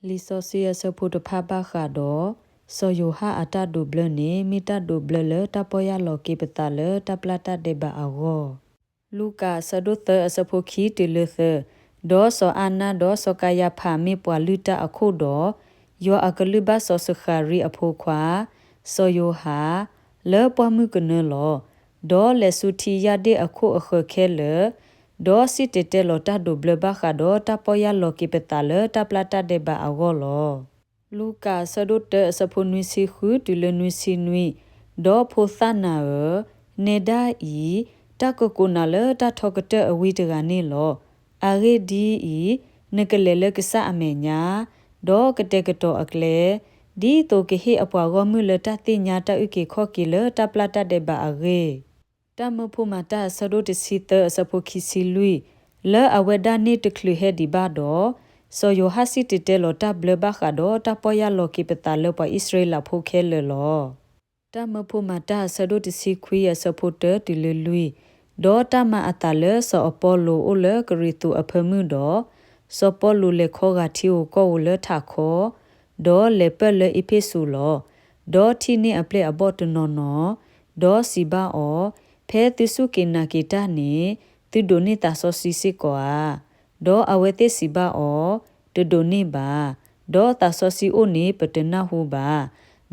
လီဆိုစီယဆဖို့တဖပါခါတော့ဆိုယိုဟာအတာဒိုဘလနေမီတာဒိုဘလလတပေါ်ရလောကေပတလတပလာတဒေဘာအောလူကာဆဒုသအစဖိုခီတီလသဒေါ်ဆိုအနာဒေါ်ဆိုကာယဖာမီပွာလူတာအခုတော့ယောအကလူဘဆောစခရီအဖိုခွာဆိုယိုဟာလေပွားမှုကနလောဒေါ်လက်စုတီရတဲ့အခုအခခဲလေဒေါ်စီတေတဲလောတာဒိုဘလဘခါဒေါ်တပေါ်ရလောကေပတလတပလာတဒေဘာအောလောလူကာဆဒုတစဖိုနွီစီခူတူလနွီစီနွီဒေါ်ဖိုသနာနေဒါဤတကကုနာလတထောကတအဝိတကနေလောအာရီဒီဤနကလေလကဆအမေညာဒေါ်ကတဲ့ကတော့အကလေဒီတိုကဟေအပွားဂမူလတတိညာတဥကေခောကီလတပလာတဒေဘာအရေတမဖို့မတာဆဒုတစီတစဖိုခီစီလူလဲအဝဒနေတခလူဟေဒီဘာတော့ဆိုယိုဟာစီတီတဲလောတဘလဘခါတော့တပေါ်ရလောကိပတာလောပဣသရေလဖိုခဲလေလောတမဖို့မတာဆဒုတစီခွေရစဖို့တတီလူလူဒေါ်တမအတလဲဆောအပေါ်လိုအိုလကရီတူအဖမှုတော့စောပေါ်လူလေခောကတီကိုကောလထခောဒေါ်လေပလေအပိဆူလောဒေါ်တီနေအပလက်အဘော့တနော်နော်ဒေါ်စီဘာအောဖဲသစုကေနာကေတာနေသူဒိုနေတာဆောစီစီကွာဒေါ်အဝဲသစီဘာအောတဒိုနေပါဒေါ်တာဆောစီအိုနေပတနာဟုပါ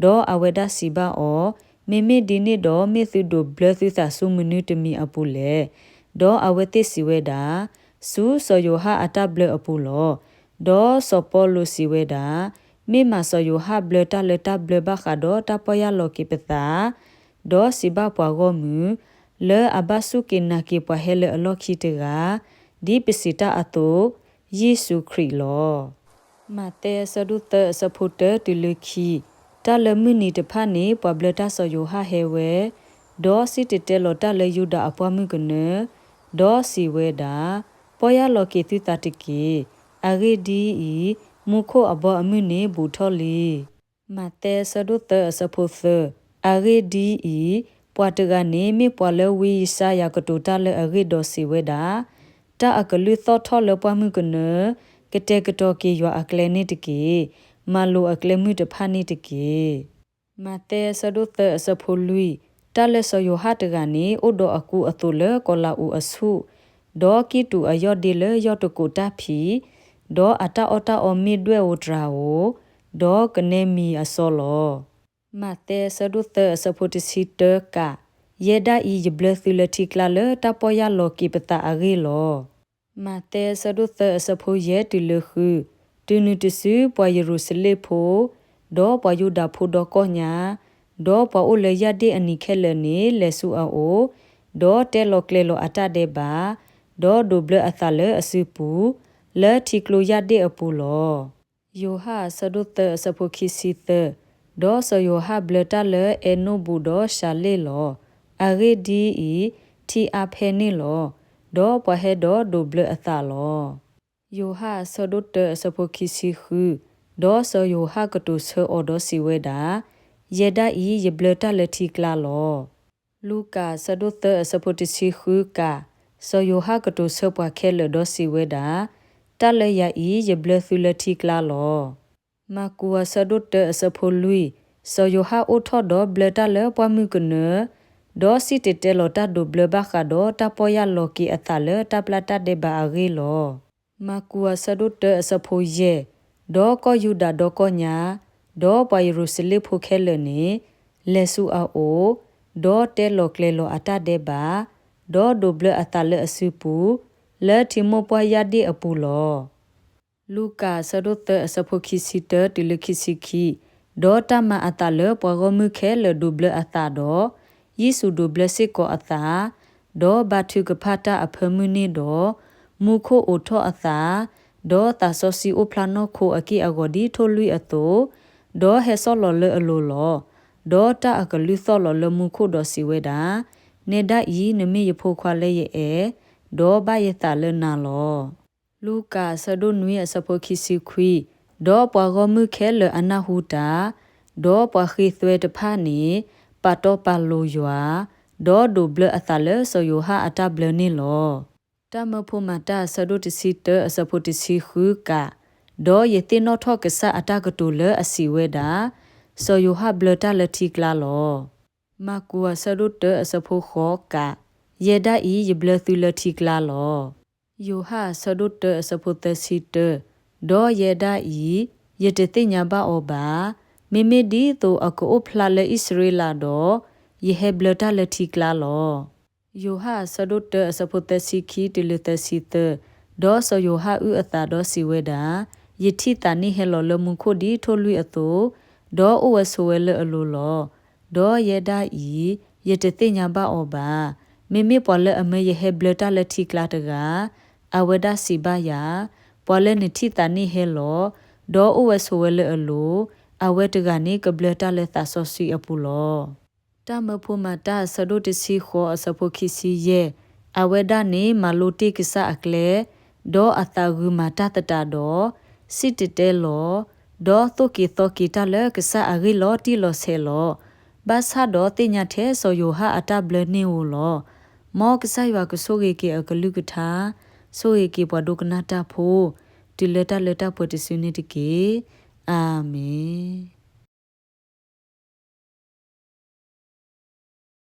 ဒေါ်အဝဲဒါစီဘာအောမေမေဒီနေတော့မေသူဒိုဘလသသဆုမနုတမီအပူလေဒေါ်အဝဲသစီဝဲတာစူဆိုယိုဟာအတဘလအပူလောဒေါ်စောပေါ်လူစီဝဲတာမေမဆိုယိုဟာဘလတာလတာဘလဘခါဒေါ်တပေါ်ရလောကိပတာဒေါ်စီဘာပွားဂောမူလေအဘဆုကိနာကိပွားဟဲလေအလောခိတကဒီပစီတာအတုယေရှုခရစ်လောမတဲဆဒုတစဖုတတူလခီတလမနီတဖာနေပဘလတာဆိုယိုဟာဟဲဝဲဒေါ်စီတတဲလောတလေယူဒအပွားမှုကနဒေါ်စီဝဲတာပေါ်ရလောကိတိတတကိအဂေဒီဤမုခိုအဘောအမှုနေဘူထောလီမတဲဆဒုတစဖုသအဂေဒီဤပွားတကနေမေပွာလဝီစာယကတူတလေအဂေဒေါ်စီဝဲတာတအကလူသောထောလပွားမှုကနကတဲ့ကတော့ကေရွာအကလဲနေတကေမလိုအကလဲမှုတဖာနေတကေမတဲဆဒုတစဖုလူတလဲဆယဟတ်ကနေဥဒအကူအတုလကောလာဥအဆုဒေါ်ကီတူအယော့ဒီလေယော့တကိုတာဖီဒေါ်အတာအတာအမီဒွဲဝဒရာဝဒေါ်ကနေမီအစောလောမတဲဆဒုတစဖုတစီတကယေဒါဤဘလသီလတိကလာလတပေါ်ရလောကိပတာအဂေလောမတဲဆဒုသစဖိုယေတီလခုတူနုတစုပွာယေရုဆလေဖိုဒေါ်ပွာယုဒဖိုဒေါ်ကောညာဒေါ်ပွာအိုလေယဒေအနိခဲလနေလေဆူအိုဒေါ်တဲလောကလေလောအတဒေဘာဒေါ်ဒိုဘလအသလေအစုပူလေတီကလိုယဒေအပူလောယိုဟာဆဒုသစဖိုခိစီသဒေါ်ဆယိုဟာဘလတလေအနိုဘူဒေါ်ရှာလေလောအဂေဒီဤတီအဖဲနေလောဒေါ်ပဟဲဒေါ်ဒိုဘလအသလောယိုဟာဆဒုတစဖိုခိစီခုဒေါ်ဆယိုဟာကတုဆောအော်ဒေါ်စီဝဲတာယေဒါဤယဘလတလက်တီကလာလောလူကာဆဒုတစဖိုတစီခုကာဆယိုဟာကတုဆောပွားခဲလဒေါ်စီဝဲတာတလယဤယဘလသုလက်တီကလာလောမကူဝဆဒုတစဖိုလူဆယိုဟာအိုထောဒေါ်ဘလတလပွားမှုကနဒေါ်စီတတဲလောတာဒိုဘလဘခါဒေါ်တပေါ်ရလောကီအသလတပလာတဒေဘာအဂေလောမကူဝဆဒုတစဖိုယေဒေါ်ကောယူဒါဒေါ်ကောညာဒေါ်ပယရုစလိဖိုခဲလနေလေဆူအိုဒေါ်တဲလောကလေလောအတဒေဘာဒေါ်ဒိုဘလအသလအစုပူလေတီမိုပွားရဒီအပူလောလူကာဆဒုတစဖိုခိစီတတီလခိစီခီဒေါ်တမအသလပွားဂမှုခဲလဒိုဘလအသဒေါ်ယေစုဒိုဘလစစ်ကိုအသာဒေါ်ဘာထုကဖတာအဖမှုနေဒေါ်မူခိုအိုထောအသာဒေါ်တာဆောစီအိုဖလာနိုခိုအကီအဂေါဒီထိုလူအတိုဒေါ်ဟဲဆောလောလအလိုလောဒေါ်တာအကလူဆောလောလမူခိုဒေါ်စီဝဲတာနေဒဤနမေယဖိုခွာလဲရဲ့ဒေါ်ဘယတာလနာလောလူကာဆဒုနွေအစဖိုခိစီခွီဒေါ်ပွားဂမှုခဲလအနာဟုတာဒေါ်ပွားခိသွဲတဖာနေပါတော့ပါလိုရွာဒေါ်ဒိုဘလအသလဆိုယိုဟာအတဘလနေလောတမဖို့မတာဆဒုတစီတအစဖို့တစီခုက ဒေါ်ယေတင်နောထော့ကဆာအတာကတူလအစီဝဲတာဆိုယိုဟာဘလတာလတိကလာလောမကူအဆရုတအစဖိုခောကယေဒါဤယဘလသူလတိကလာလောယိုဟာဆရုတအစဖိုတစီတဒေါ်ယေဒါဤယတတိညာဘာအောဘာမေမေဒီတိုအကိုဖလာလေဣစရေလာဒေါ်ယေဟဘလတာလတိကလာလောယိုဟာဆရုတအစဖိုတစီခီတလတစီတဒေါ်ဆိုယိုဟာဥအတာဒေါ်စီဝဲတာယတိတနိဟေလောလမှုခိုဒီထိုလွိအတိုဒေါ်အိုဝဆဝဲလအလိုလောဒေါ်ယေဒါဤယတတိညာဘာအောဘာမေမေပေါ်လအမေယဟဘလတာလတိကလာတကအဝဒစီဘာယာပေါ်လနတိတနိဟေလောဒေါ်အိုဝဆဝဲလအလိုအဝဲတကနေကဘလတာလက်သဆောစီအပူလောတမဖို့မတာဆဒုတစီခောအစဖို့ခီစီယေအဝဲဒနေမလိုတိကဆာအကလေဒေါ်အတာဂူမတာတတာဒေါ်စစ်တတဲလောဒေါ်တုကီတောကီတလကဆာအဂီလောတီလောဆေလောဘာသာဒေါ်တင်ညာထဲဆိုယိုဟာအတဘလနေဝလောမောကဆာယဝကဆိုဂေကေအကလူကထာဆိုဂေကေဘဒုကနာတာဖိုတီလတာလတာပတိစနီတကေအာမင်